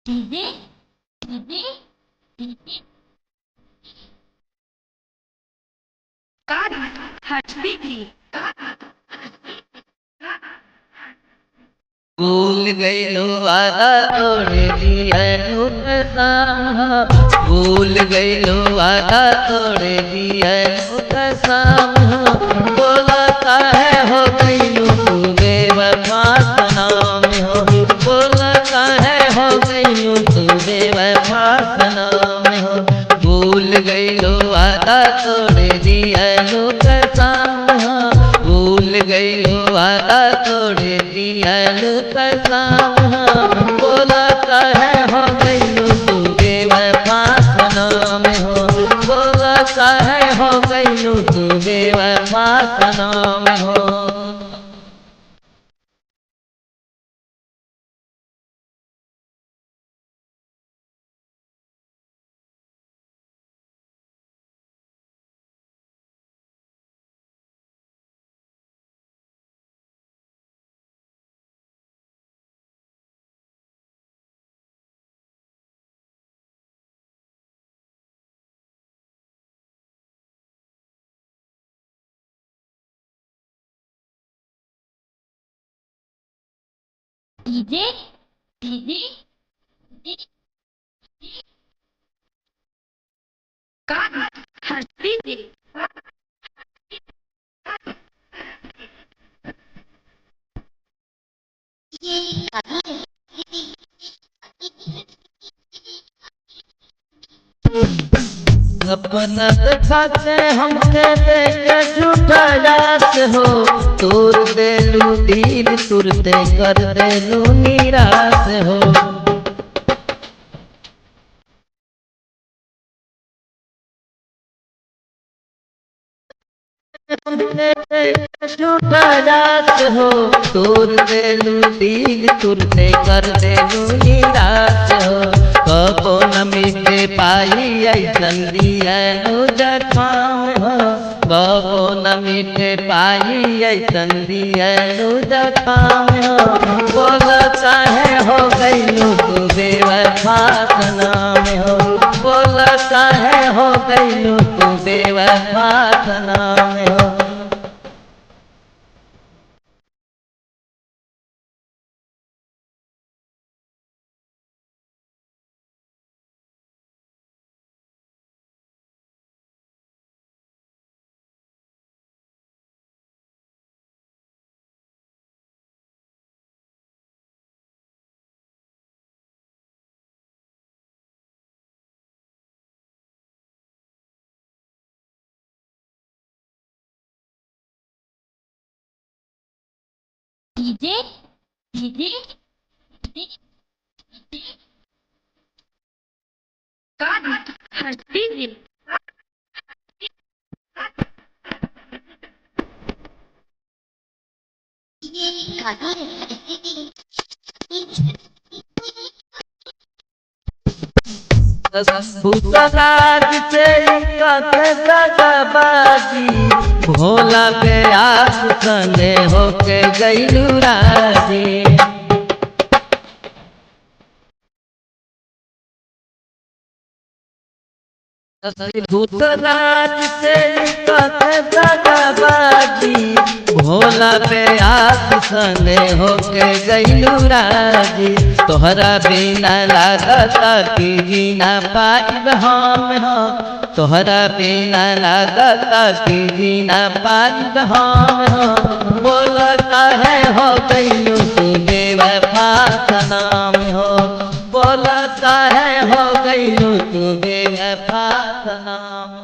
DJ DJ DJ God has pity. भूल गई लो वादा तोड़ दिया कसम। भूल गई लो वादा तोड़ दिया कसम। बोला काहे हो गई लो तू बेवफा सनम हो। बोला काहे हो गई लो तू बेवफा सनम हो। भूल गई लो वादा तोड़ दिया कसम। भूल गई लो वादा तोड़ दिया कसम। बोला काहे हो गई तू बेवफा सनम हो। बोला काहे हो गई तू बेवफा सनम हो। DJ DJ God has pity. अपना खाते हमसे देख झूठा याद हो। तोड़ दे लू दिल तुरते कर दे लू निराश हो। झूठा याद हो। तोड़ दे लू दिल तुरते कर दे लू निराश हो। कबो न मिटे पाई ऐसन दिया जखाम हो। कबो न मिटे पाई ऐसन दिया जखाम हो। बोला चाहे हो गई तू बेवफा सनम हो। बोला चाहे हो गई तू बेवफा सनम हो। DJ DJ God has pity. Bhootnath से बाजी। भोला पे आप सने होके गईलू राजी। भूतनाथ से बाजी। भोला पे आप सने होके गईलू राजी। तोहरा बिना लागता कि जीना पाइब हम हो। तोहरा बिना लागता कि जीना पाइब हम हो। बोला काहे हो गईलू तू बेवफा सनम हो। बोला काहे हो गईलू तू बेवफा सनम।